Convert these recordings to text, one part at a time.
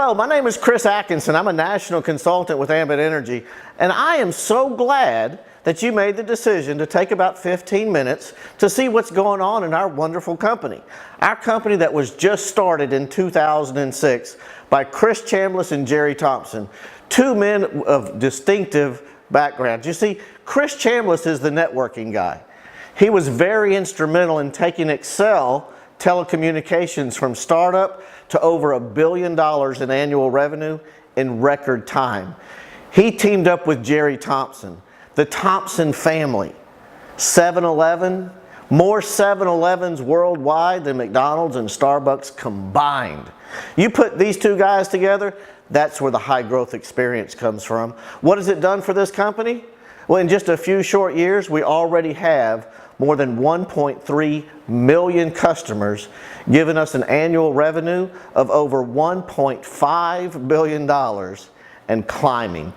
Hello, my name is Chris Atkinson. I'm a national consultant with Ambit Energy, and I am so glad that you made the decision to take about 15 minutes to see what's going on in our wonderful company. Our company that was just started in 2006 by Chris Chambliss and Jerry Thompson, two men of distinctive backgrounds. You see, Chris Chambliss is the networking guy. He was very instrumental in taking Excel telecommunications from startup to over $1 billion in annual revenue in record time. He teamed up with Jerry Thompson, the Thompson family. 7-Eleven, more 7-Elevens worldwide than McDonald's and Starbucks combined. You put these two guys together, that's where the high growth experience comes from. What has it done for this company? Well, in just a few short years, we already have more than 1.3 million customers, giving us an annual revenue of over $1.5 billion and climbing.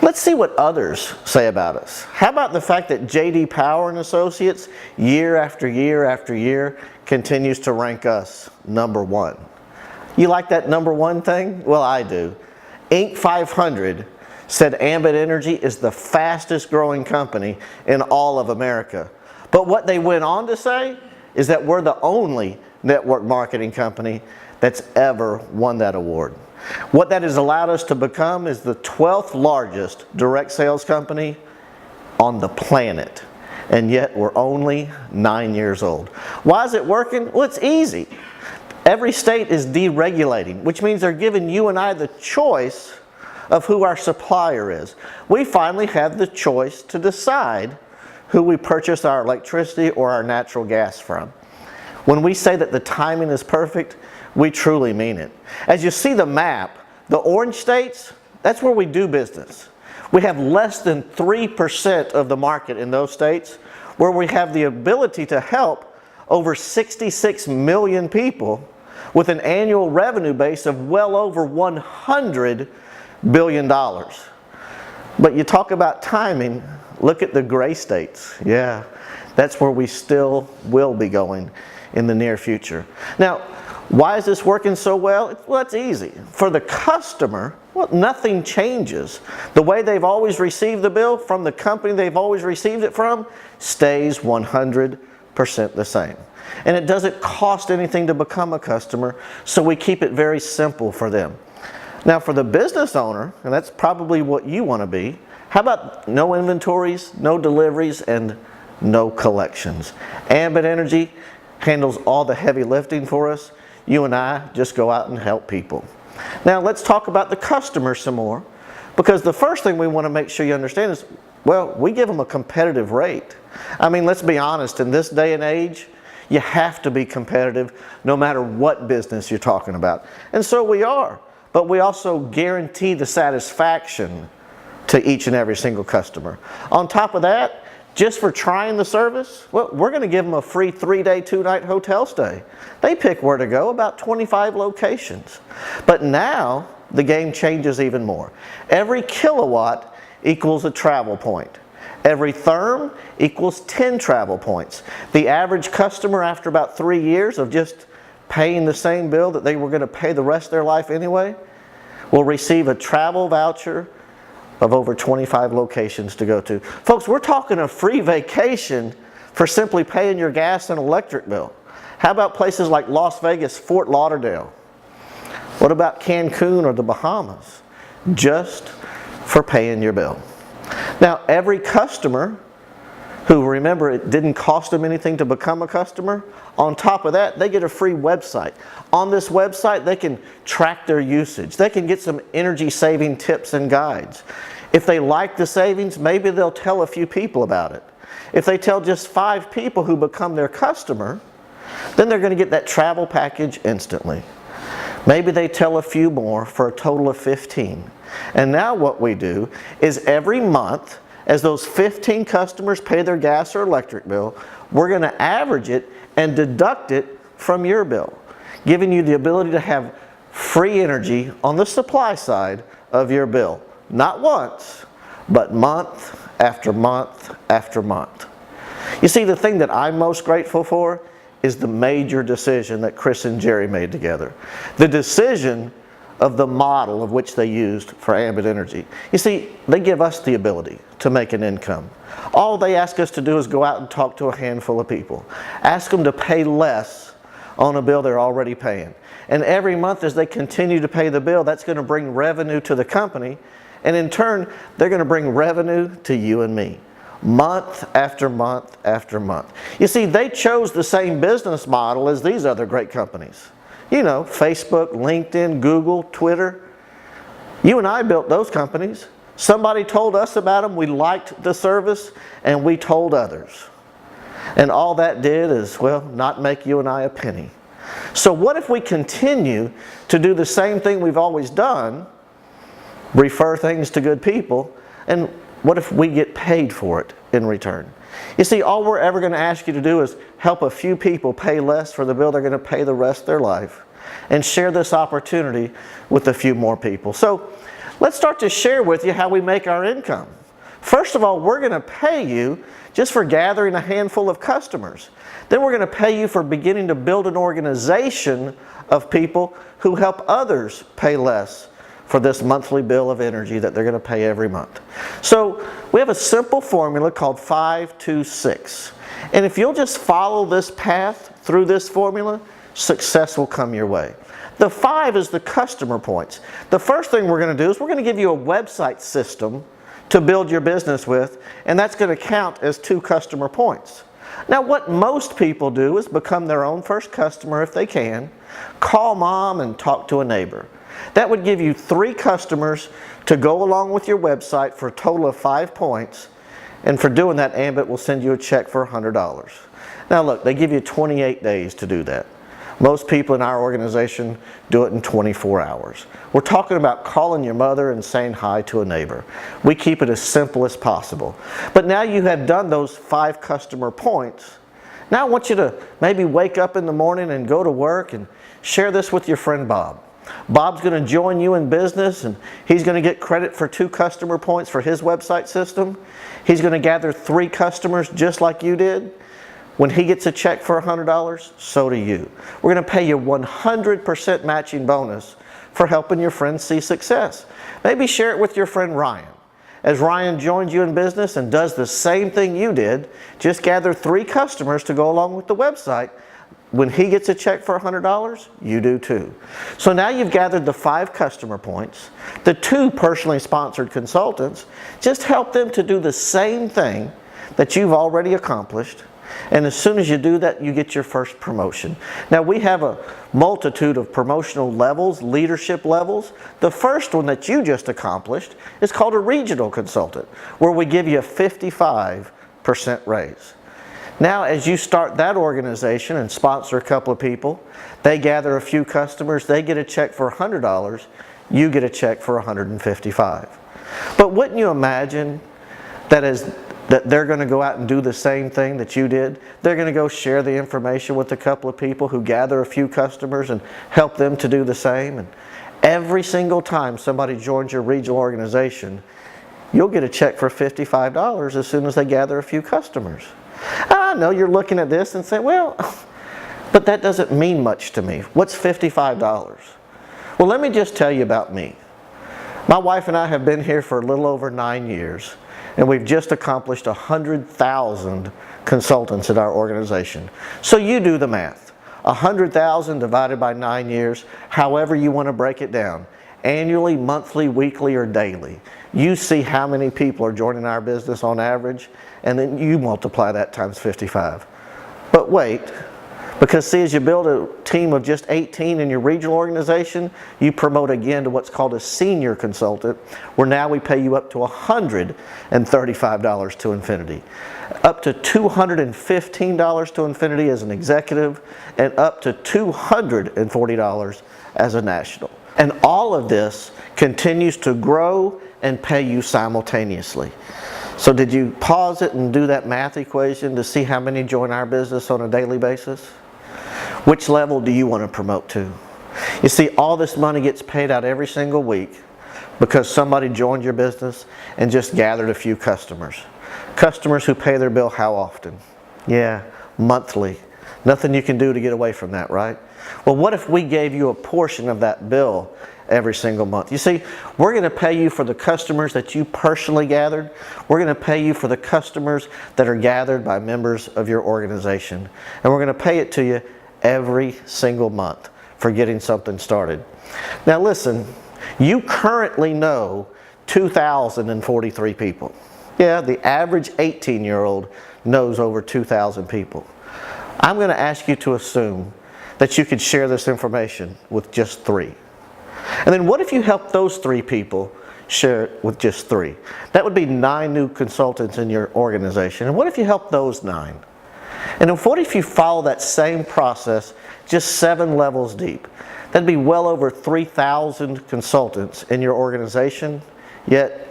Let's see what others say about us. How about the fact that J.D. Power and Associates, year after year after year, continues to rank us #1. You like that #1 thing? Well, I do. Inc. 500 said Ambit Energy is the fastest growing company in all of America. But what they went on to say is that we're the only network marketing company that's ever won that award. What that has allowed us to become is the 12th largest direct sales company on the planet. And yet we're only 9 years old. Why is it working? Well, it's easy. Every state is deregulating, which means they're giving you and I the choice of who our supplier is. We finally have the choice to decide who we purchase our electricity or our natural gas from. When we say that the timing is perfect, we truly mean it. As you see the map, the orange states, that's where we do business. We have less than 3% of the market in those states, where we have the ability to help over 66 million people with an annual revenue base of well over $100 billion. But you talk about timing, look at the gray states. Yeah, that's where we still will be going in the near future. Now, why is this working so well? Well, it's easy. For the customer, well, nothing changes. The way they've always received the bill from the company they've always received it from stays 100% the same. And it doesn't cost anything to become a customer, so we keep it very simple for them. Now, for the business owner, and that's probably what you want to be, how about no inventories, no deliveries, and no collections? Ambit Energy handles all the heavy lifting for us. You and I just go out and help people. Now let's talk about the customer some more, because the first thing we want to make sure you understand is, well, we give them a competitive rate. I mean, let's be honest, in this day and age, you have to be competitive no matter what business you're talking about. And so we are, but we also guarantee the satisfaction to each and every single customer. On top of that, just for trying the service, well, we're going to give them a free 3-day, 2-night hotel stay. They pick where to go, about 25 locations. But now, the game changes even more. Every kilowatt equals a travel point. Every therm equals 10 travel points. The average customer, after about 3 years of just paying the same bill that they were going to pay the rest of their life anyway, will receive a travel voucher of over 25 locations to go to. Folks, we're talking a free vacation for simply paying your gas and electric bill. How about places like Las Vegas, Fort Lauderdale? What about Cancun or the Bahamas? Just for paying your bill. Now, every customer who, remember, it didn't cost them anything to become a customer, on top of that, they get a free website. On this website, they can track their usage. They can get some energy saving tips and guides. If they like the savings, maybe they'll tell a few people about it. If they tell just 5 people who become their customer, then they're going to get that travel package instantly. Maybe they tell a few more for a total of 15. And now what we do is every month, as those 15 customers pay their gas or electric bill, we're going to average it and deduct it from your bill, giving you the ability to have free energy on the supply side of your bill. Not once, but month after month after month. You see, the thing that I'm most grateful for is the major decision that Chris and Jerry made together. The decision of the model of which they used for Ambit Energy. You see, they give us the ability to make an income. All they ask us to do is go out and talk to a handful of people. Ask them to pay less on a bill they're already paying. And every month as they continue to pay the bill, that's going to bring revenue to the company. And in turn, they're going to bring revenue to you and me. Month after month after month. You see, they chose the same business model as these other great companies. You know, Facebook, LinkedIn, Google, Twitter. You and I built those companies. Somebody told us about them, we liked the service, and we told others. And all that did is, well, not make you and I a penny. So what if we continue to do the same thing we've always done, refer things to good people, and what if we get paid for it in return? You see, all we're ever going to ask you to do is help a few people pay less for the bill they're going to pay the rest of their life, and share this opportunity with a few more people. So let's start to share with you how we make our income. First of all, we're going to pay you just for gathering a handful of customers. Then we're going to pay you for beginning to build an organization of people who help others pay less for this monthly bill of energy that they're going to pay every month. So we have a simple formula called 5-2-6. And if you'll just follow this path through this formula, success will come your way. The 5 is the customer points. The first thing we're going to do is we're going to give you a website system to build your business with, and that's going to count as 2 customer points. Now what most people do is become their own first customer if they can, call mom and talk to a neighbor. That would give you 3 customers to go along with your website for a total of 5 points, and for doing that, Ambit will send you a check for $100. Now look, they give you 28 days to do that. Most people in our organization do it in 24 hours. We're talking about calling your mother and saying hi to a neighbor. We keep it as simple as possible. But now you have done those 5 customer points. Now I want you to maybe wake up in the morning and go to work and share this with your friend Bob. Bob's going to join you in business, and he's going to get credit for 2 customer points for his website system. He's going to gather 3 customers just like you did. When he gets a check for $100, so do you. We're going to pay you 100% matching bonus for helping your friends see success. Maybe share it with your friend Ryan. As Ryan joins you in business and does the same thing you did, just gather 3 customers to go along with the website. When he gets a check for $100, you do too. So now you've gathered the 5 customer points, the 2 personally sponsored consultants. Just help them to do the same thing that you've already accomplished. And as soon as you do that, you get your first promotion. Now we have a multitude of promotional levels, leadership levels. The first one that you just accomplished is called a regional consultant, where we give you a 55% raise. Now as you start that organization and sponsor a couple of people, they gather a few customers, they get a check for $100, you get a check for $155. But wouldn't you imagine that they're going to go out and do the same thing that you did? They're going to go share the information with a couple of people who gather a few customers and help them to do the same. And every single time somebody joins your regional organization, you'll get a check for $55 as soon as they gather a few customers. I know you're looking at this and saying, well, but that doesn't mean much to me. What's $55? Well, let me just tell you about me. My wife and I have been here for a little over 9 years. And we've just accomplished 100,000 consultants at our organization. So you do the math. 100,000 divided by 9 years, however you want to break it down. Annually, monthly, weekly, or daily. You see how many people are joining our business on average, and then you multiply that times 55. But wait, because see, as you build a team of just 18 in your regional organization, you promote again to what's called a senior consultant, where now we pay you up to $135 to infinity, up to $215 to infinity as an executive, and up to $240 as a national. And all of this continues to grow and pay you simultaneously. So did you pause it and do that math equation to see how many join our business on a daily basis? Which level do you want to promote to? You see, all this money gets paid out every single week because somebody joined your business and just gathered a few customers. Customers who pay their bill how often? Yeah, monthly. Nothing you can do to get away from that, right? Well, what if we gave you a portion of that bill every single month? You see, we're going to pay you for the customers that you personally gathered. We're going to pay you for the customers that are gathered by members of your organization. And we're going to pay it to you every single month for getting something started. Now listen, you currently know 2,043 people. Yeah, the average 18-year-old knows over 2,000 people. I'm going to ask you to assume that you could share this information with just 3. And then what if you help those 3 people share it with just 3? That would be 9 new consultants in your organization. And what if you help those 9? And what if you follow that same process just 7 levels deep? That'd be well over 3,000 consultants in your organization, yet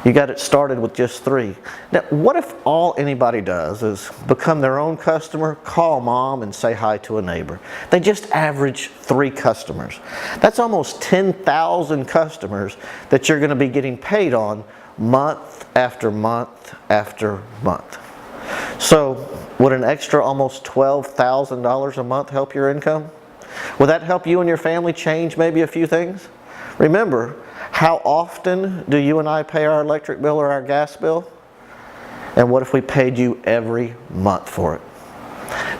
you got it started with just 3. Now, what if all anybody does is become their own customer, call mom, and say hi to a neighbor? They just average 3 customers. That's almost 10,000 customers that you're going to be getting paid on month after month after month. So, would an extra almost $12,000 a month help your income? Would that help you and your family change maybe a few things? Remember, how often do you and I pay our electric bill or our gas bill? And what if we paid you every month for it?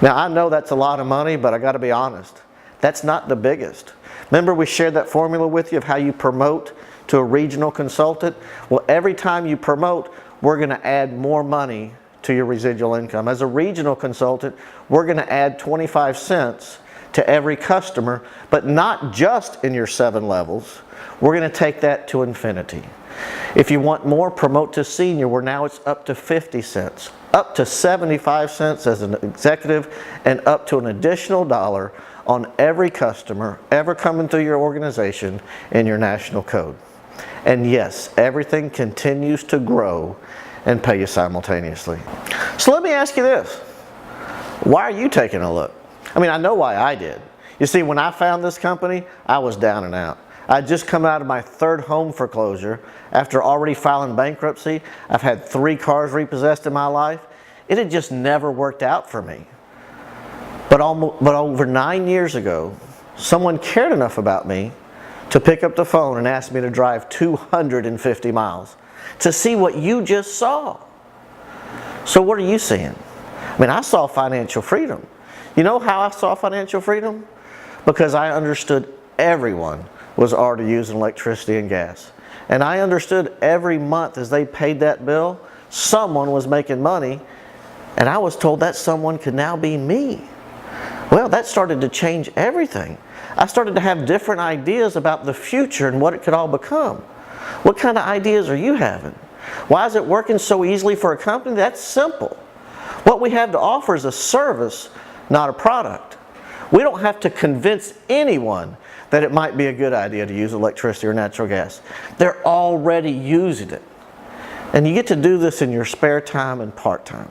Now, I know that's a lot of money, but I got to be honest, that's not the biggest. Remember we shared that formula with you of how you promote to a regional consultant? Well, every time you promote, we're going to add more money to your residual income. As a regional consultant, we're going to add 25 cents to every customer, but not just in your 7 levels. We're going to take that to infinity. If you want more, promote to senior, where now it's up to 50 cents, up to 75 cents as an executive, and up to an additional $1 on every customer ever coming through your organization in your national code. And yes, everything continues to grow and pay you simultaneously. So let me ask you this. Why are you taking a look? I mean, I know why I did. You see, when I found this company, I was down and out. I'd just come out of my 3rd home foreclosure after already filing bankruptcy. I've had 3 cars repossessed in my life. It had just never worked out for me. But over 9 years ago, someone cared enough about me to pick up the phone and ask me to drive 250 miles to see what you just saw. So what are you seeing? I mean, I saw financial freedom. You know how I saw financial freedom? Because I understood everyone was already using electricity and gas. And I understood every month as they paid that bill, someone was making money, and I was told that someone could now be me. Well, that started to change everything. I started to have different ideas about the future and what it could all become. What kind of ideas are you having? Why is it working so easily for a company? That's simple. What we have to offer is a service, not a product. We don't have to convince anyone that it might be a good idea to use electricity or natural gas. They're already using it. And you get to do this in your spare time and part-time.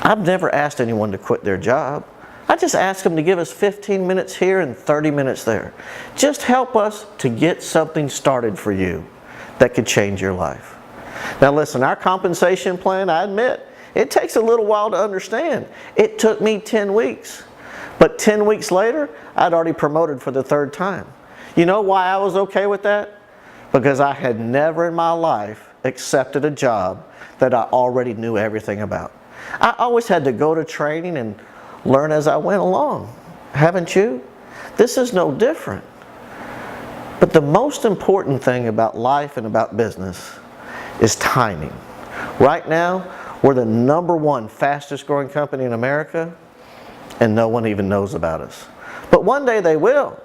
I've never asked anyone to quit their job. I just ask them to give us 15 minutes here and 30 minutes there. Just help us to get something started for you that could change your life. Now listen, our compensation plan, I admit, it takes a little while to understand. It took me 10 weeks. But 10 weeks later, I'd already promoted for the 3rd time. You know why I was okay with that? Because I had never in my life accepted a job that I already knew everything about. I always had to go to training and learn as I went along. Haven't you? This is no different. But the most important thing about life and about business is timing. Right now, we're the #1 fastest growing company in America, and no one even knows about us. But one day they will.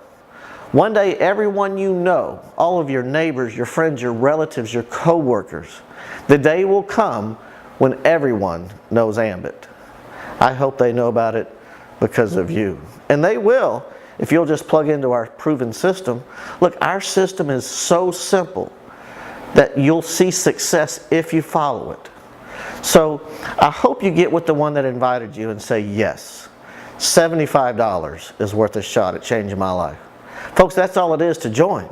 One day everyone you know, all of your neighbors, your friends, your relatives, your co-workers, the day will come when everyone knows Ambit. I hope they know about it because of you. And they will if you'll just plug into our proven system. Look, our system is so simple that you'll see success if you follow it. So I hope you get with the one that invited you and say yes. $75 is worth a shot at changing my life. Folks, that's all it is to join.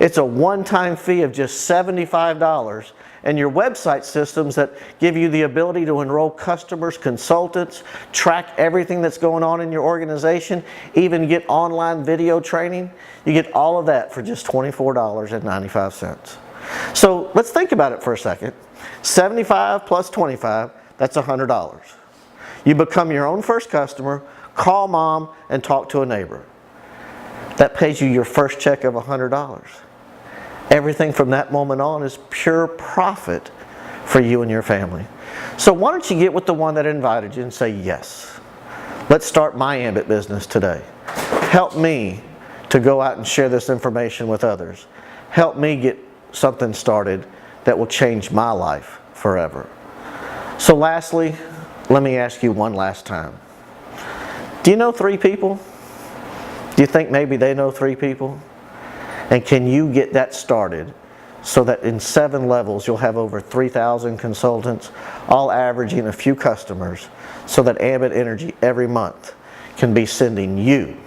It's a one-time fee of just $75, and your website systems that give you the ability to enroll customers, consultants, track everything that's going on in your organization, even get online video training. You get all of that for just $24.95. So let's think about it for a second. 75 plus 25, that's $100. You become your own first customer, call mom, and talk to a neighbor. That pays you your first check of $100. Everything from that moment on is pure profit for you and your family. So why don't you get with the one that invited you and say yes. Let's start my Ambit business today. Help me to go out and share this information with others. Help me get something started that will change my life forever. So lastly, let me ask you one last time. Do you know 3 people? Do you think maybe they know 3 people? And can you get that started so that in 7 levels you'll have over 3,000 consultants, all averaging a few customers, so that Ambit Energy every month can be sending you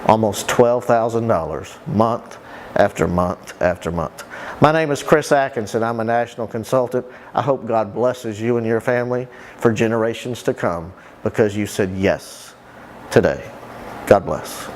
almost $12,000 month after month after month. My name is Chris Atkinson. I'm a national consultant. I hope God blesses you and your family for generations to come because you said yes today. God bless.